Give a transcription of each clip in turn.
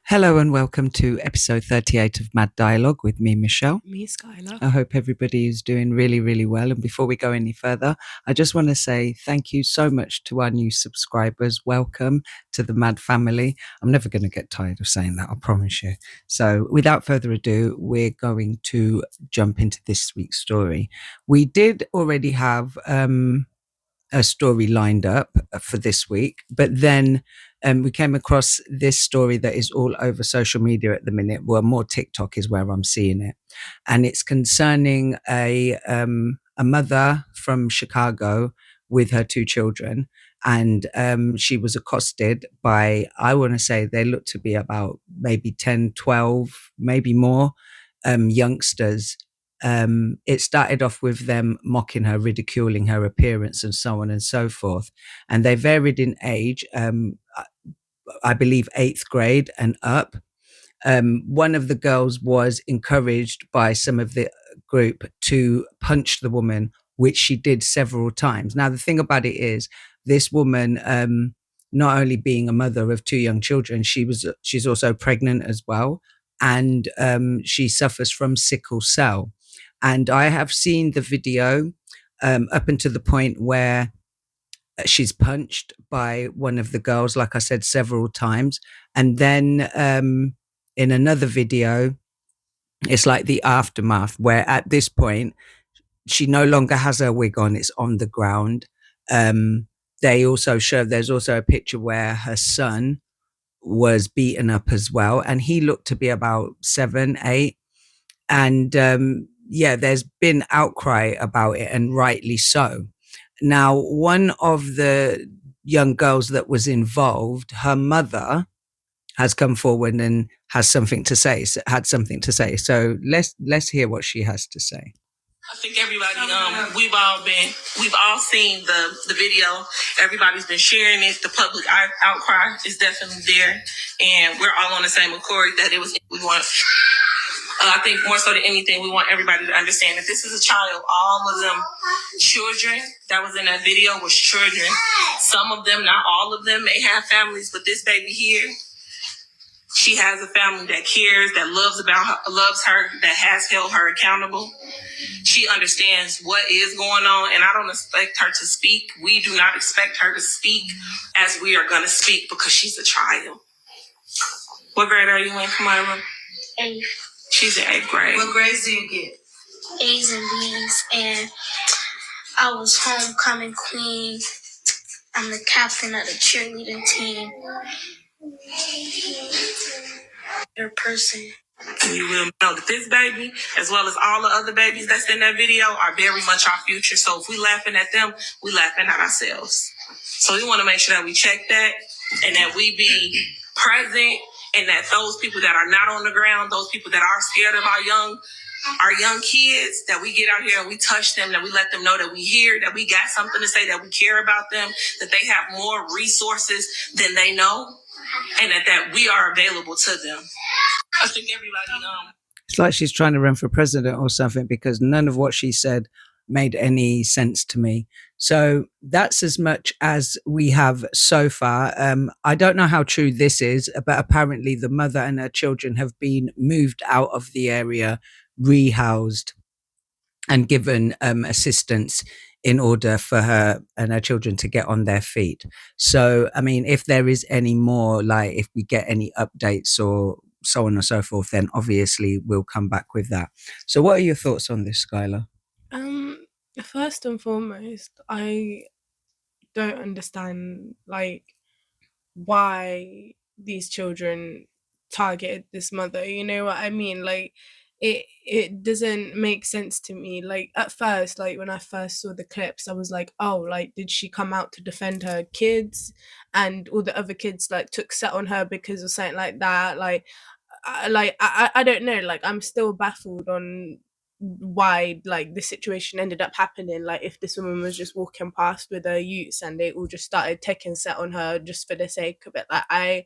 Hello and welcome to episode 38 of Mad Dialogue with me, Michelle. Me, Skylar. I hope everybody is doing really, really well. And before we go any further, I just want to say thank you so much to our new subscribers. Welcome to the Mad family. I'm never going to get tired of saying that, I promise you. So without further ado, we're going to jump into this week's story. We did already have a story lined up for this week, but then we came across this story that is all over social media at the minute. Well, more TikTok is where I'm seeing it, and it's concerning a mother from Chicago with her two children, and she was accosted by, I want to say they look to be about maybe 10, 12, maybe more youngsters. It started off with them mocking her, ridiculing her appearance, and so on and so forth. And they varied in age. I believe 8th grade and up. One of the girls was encouraged by some of the group to punch the woman, which she did several times. Now, the thing about it is, this woman, not only being a mother of two young children, she's also pregnant as well, and she suffers from sickle cell. And I have seen the video up until the point where she's punched by one of the girls, like I said, several times. And then in another video, it's like the aftermath, where at this point, she no longer has her wig on, it's on the ground. They also show, there's also a picture where her son was beaten up as well. And he looked to be about 7, 8. And yeah, there's been outcry about it, and rightly so. Now, one of the young girls that was involved, her mother has come forward and has something to say. Had something to say. So let's hear what she has to say. I think everybody, we've all seen the video. Everybody's been sharing it. The public outcry is definitely there, and we're all on the same accord that it was. We want. I think more so than anything, we want everybody to understand that this is a child. All of them children that was in that video was children. Some of them, not all of them, may have families, but this baby here, she has a family that cares, that loves her, that has held her accountable. She understands what is going on, and I don't expect her to speak. We do not expect her to speak as we are going to speak because she's a child. What grade are you in, Kamara? 8th. She's in 8th grade. What grades do you get? A's and B's, and I was homecoming queen. I'm the captain of the cheerleading team. Your person. You will know that this baby, as well as all the other babies that's in that video, are very much our future. So if we laughing at them, we laughing at ourselves. So we want to make sure that we check that and that we be present, and that those people that are not on the ground, those people that are scared of our young kids, that we get out here and we touch them, that we let them know that we here, that we got something to say, that we care about them, that they have more resources than they know, and that we are available to them. I think everybody It's like she's trying to run for president or something, because none of what she said made any sense to me. So that's as much as we have so far. I don't know how true this is, but apparently the mother and her children have been moved out of the area, rehoused, and given assistance in order for her and her children to get on their feet. So, I mean, if there is any more, like if we get any updates or so on and so forth, then obviously we'll come back with that. So what are your thoughts on this, Skylar? First and foremost, I don't understand like why these children targeted this mother. You know what I mean? Like it doesn't make sense to me. Like at first, like when I first saw the clips, I was like, oh, like did she come out to defend her kids, and all the other kids like took set on her because of something like that? I don't know. Like I'm still baffled on why like this situation ended up happening. Like if this woman was just walking past with her youths and they all just started taking set on her just for the sake of it, like I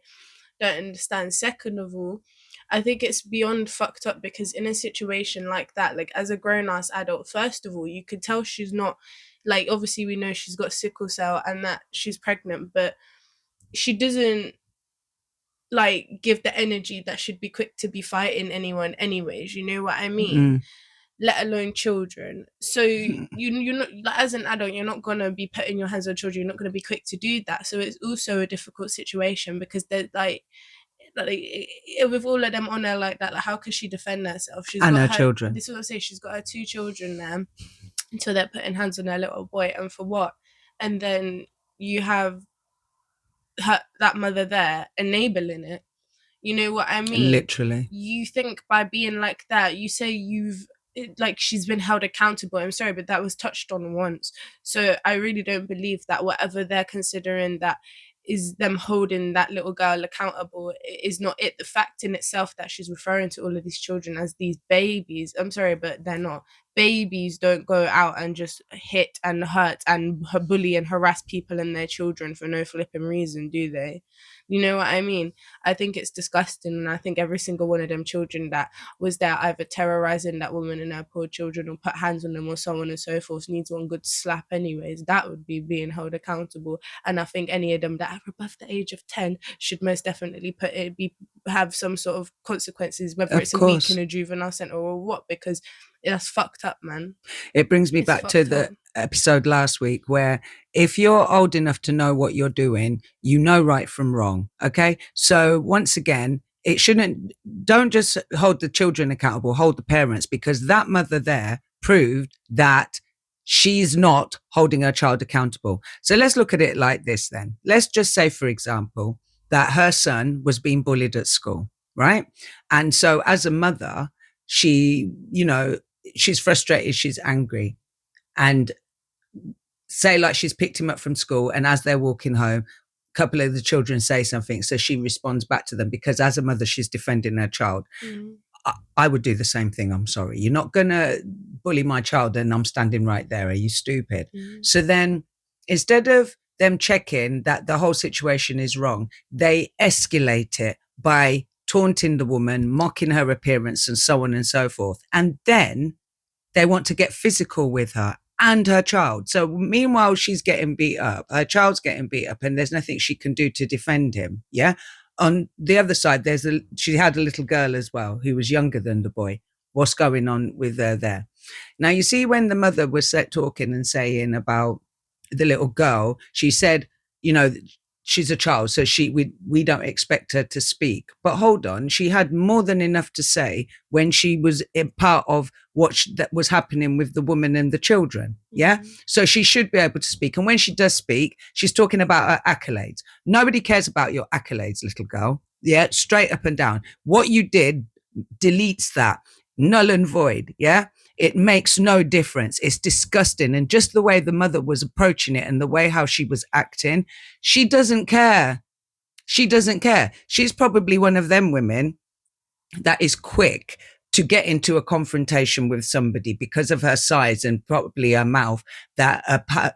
don't understand. Second of all, I think it's beyond fucked up because in a situation like that, like as a grown ass adult, first of all, you could tell she's not, like obviously we know she's got sickle cell and that she's pregnant, but she doesn't like give the energy that should be quick to be fighting anyone anyways, you know what I mean? Let alone children. So you're not, like, as an adult, you're not gonna be putting your hands on children, you're not gonna be quick to do that. So it's also a difficult situation because they're like with all of them on her like that, like how could she defend herself? She's And got her her children. This is what I'm saying, she's got her 2 children there until they're putting hands on her little boy, and for what? And then you have that mother there enabling it. You know what I mean? Literally. You think by being like that, you say like she's been held accountable. I'm sorry, but that was touched on once. So I really don't believe that whatever they're considering that is them holding that little girl accountable is not it. The fact in itself that she's referring to all of these children as these babies, I'm sorry, but they're not. Babies don't go out and just hit and hurt and bully and harass people and their children for no flipping reason, do they? You know what I mean? I think it's disgusting, and I think every single one of them children that was there either terrorizing that woman and her poor children or put hands on them or so on and so forth needs one good slap anyways. That would be being held accountable. And I think any of them that are above the age of 10 should most definitely have some sort of consequences, whether it's a week in a juvenile center or what, because that's fucked up, man. It brings me back to the episode last week where if you're old enough to know what you're doing, you know right from wrong. Okay. So once again, don't just hold the children accountable, hold the parents, because that mother there proved that she's not holding her child accountable. So let's look at it like this then. Let's just say, for example, that her son was being bullied at school, right? And so as a mother, she's frustrated, she's angry, and say like she's picked him up from school, and as they're walking home, a couple of the children say something, so she responds back to them because as a mother she's defending her child. I would do the same thing. I'm sorry, you're not gonna bully my child and I'm standing right there, are you stupid? So then instead of them checking that the whole situation is wrong, they escalate it by taunting the woman, mocking her appearance and so on and so forth, and then they want to get physical with her and her child. So meanwhile, she's getting beat up, her child's getting beat up, and there's nothing she can do to defend him. Yeah. On the other side, she had a little girl as well who was younger than the boy. What's going on with her there? Now, you see, when the mother was talking and saying about the little girl, she said, she's a child, so we don't expect her to speak. But hold on, she had more than enough to say when she was a part of that was happening with the woman and the children. Yeah. So she should be able to speak. And when she does speak, she's talking about her accolades. Nobody cares about your accolades, little girl. Yeah. Straight up and down. What you did deletes that. Null and void. Yeah. It makes no difference. It's disgusting. And just the way the mother was approaching it and the way how she was acting, she doesn't care. She doesn't care. She's probably one of them women that is quick to get into a confrontation with somebody because of her size and probably her mouth, that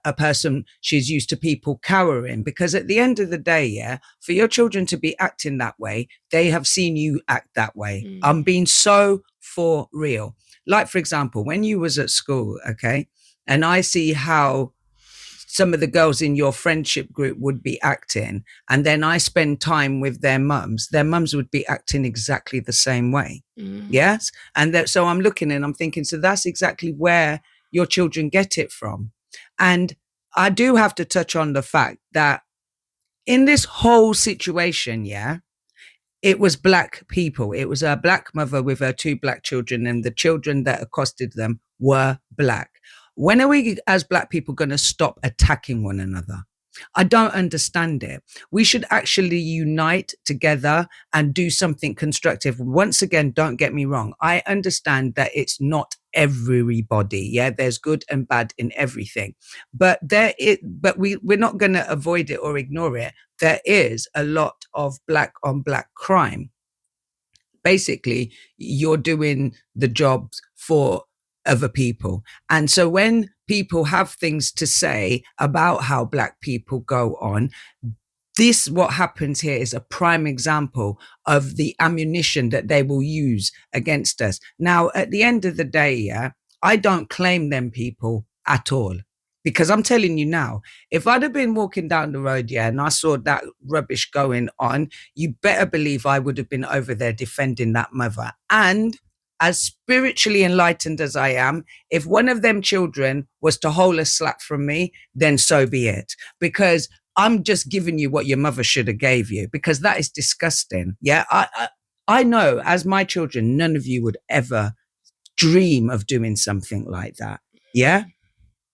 a person, she's used to people cowering. Because at the end of the day, yeah, for your children to be acting that way, they have seen you act that way. I'm being so for real. Like, for example, when you was at school, okay, and I see how some of the girls in your friendship group would be acting, and then I spend time with their mums would be acting exactly the same way. Yes. And so I'm looking and I'm thinking, so that's exactly where your children get it from. And I do have to touch on the fact that in this whole situation, yeah, it was black people. It was a black mother with her 2 black children, and the children that accosted them were black. When are we as black people going to stop attacking one another? I don't understand it. We should actually unite together and do something constructive. Once again, don't get me wrong. I understand that it's not everybody. Yeah, there's good and bad in everything. But we're not going to avoid it or ignore it. There is a lot of black on black crime. Basically, you're doing the jobs for other people. And so when people have things to say about how black people go on, what happens here is a prime example of the ammunition that they will use against us. Now, at the end of the day, yeah, I don't claim them people at all. Because I'm telling you now, if I'd have been walking down the road, and I saw that rubbish going on, you better believe I would have been over there defending that mother. And as spiritually enlightened as I am, if one of them children was to hold a slap from me, then so be it. Because I'm just giving you what your mother should have gave you, because that is disgusting. Yeah, I know as my children, none of you would ever dream of doing something like that. Yeah,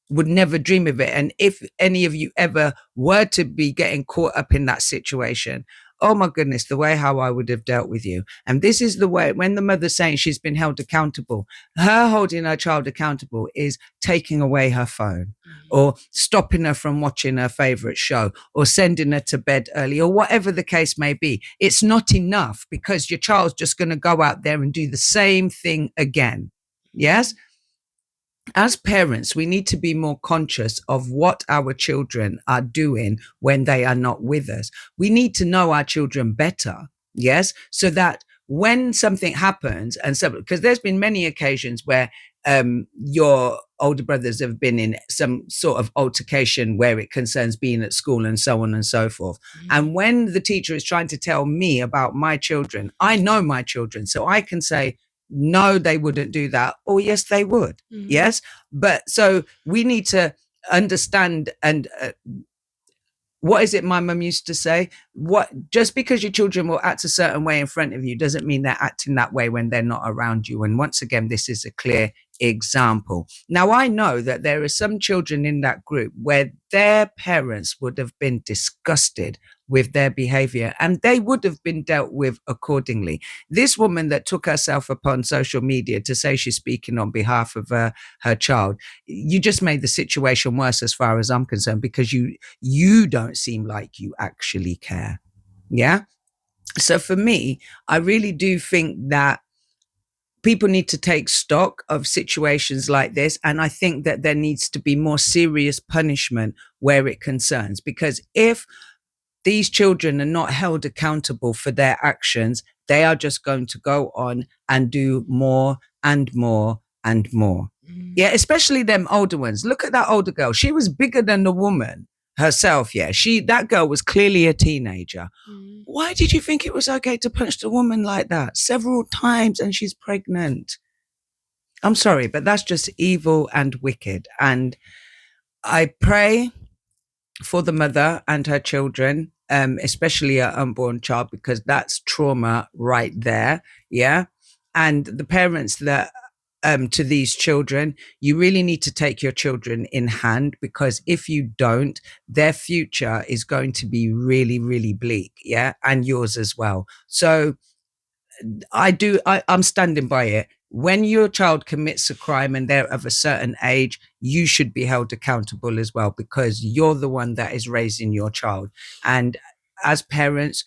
would never dream of it. And if any of you ever were to be getting caught up in that situation, oh my goodness, the way how I would have dealt with you. And this is the way, when the mother's saying she's been held accountable, her holding her child accountable is taking away her phone, or stopping her from watching her favorite show, or sending her to bed early, or whatever the case may be. It's not enough, because your child's just going to go out there and do the same thing again. Yes? As parents, we need to be more conscious of what our children are doing when they are not with us. We need to know our children better, yes, so that when something happens, and so, because there's been many occasions where your older brothers have been in some sort of altercation where it concerns being at school and so on and so forth. And when the teacher is trying to tell me about my children, I know my children, so I can say, no, they wouldn't do that. Or yes, they would. Yes. But so we need to understand. And what is it my mum used to say? Just because your children will act a certain way in front of you doesn't mean they're acting that way when they're not around you. And once again, this is a clear example. Now, I know that there are some children in that group where their parents would have been disgusted with their behavior, and they would have been dealt with accordingly. This woman that took herself upon social media to say she's speaking on behalf of her child, you just made the situation worse as far as I'm concerned, because you don't seem like you actually care. Yeah. So for me, I really do think that people need to take stock of situations like this. And I think that there needs to be more serious punishment where it concerns, because if these children are not held accountable for their actions, they are just going to go on and do more and more and more. Yeah, especially them older ones. Look at that older girl. She was bigger than the woman herself. Yeah, that girl was clearly a teenager. Why did you think it was okay to punch the woman like that several times, and she's pregnant? I'm sorry, but that's just evil and wicked. And I pray for the mother and her children, especially her unborn child, because that's trauma right there. Yeah. And the parents that to these children, you really need to take your children in hand, because if you don't, their future is going to be really, really bleak. Yeah. And yours as well. So I'm standing by it. When your child commits a crime and they're of a certain age, you should be held accountable as well, because you're the one that is raising your child. And as parents,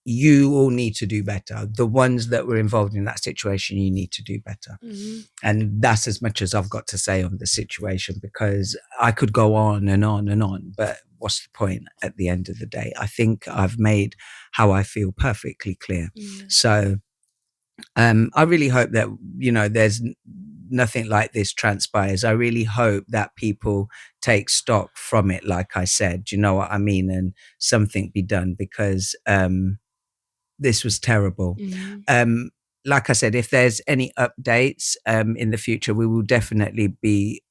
you all need to do better. The ones that were involved in that situation, you need to do better. And that's as much as I've got to say on the situation, because I could go on and on and on, but what's the point at the end of the day? I think I've made how I feel perfectly clear. So I really hope that, there's nothing like this transpires. I really hope that people take stock from it, like I said, you know what I mean? And something be done, because this was terrible. Like I said, if there's any updates in the future, we will definitely be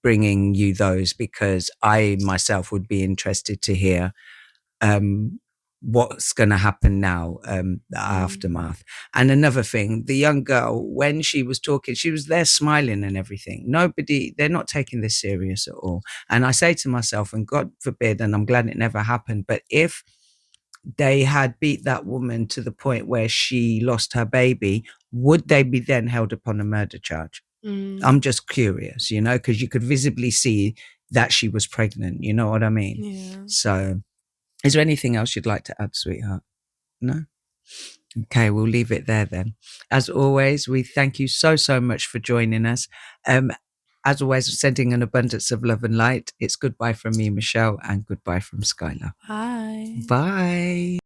bringing you those, because I myself would be interested to hear what's going to happen now, the aftermath. And another thing, the young girl, when she was talking, she was there smiling and everything. They're not taking this serious at all. And I say to myself, and God forbid, and I'm glad it never happened, but if they had beat that woman to the point where she lost her baby, would they be then held upon a murder charge? I'm just curious, because you could visibly see that she was pregnant. You know what I mean? Yeah. So is there anything else you'd like to add, sweetheart? No? Okay, we'll leave it there then. As always, we thank you so, so much for joining us. As always, sending an abundance of love and light. It's goodbye from me, Michelle, and goodbye from Skylar. Bye. Bye.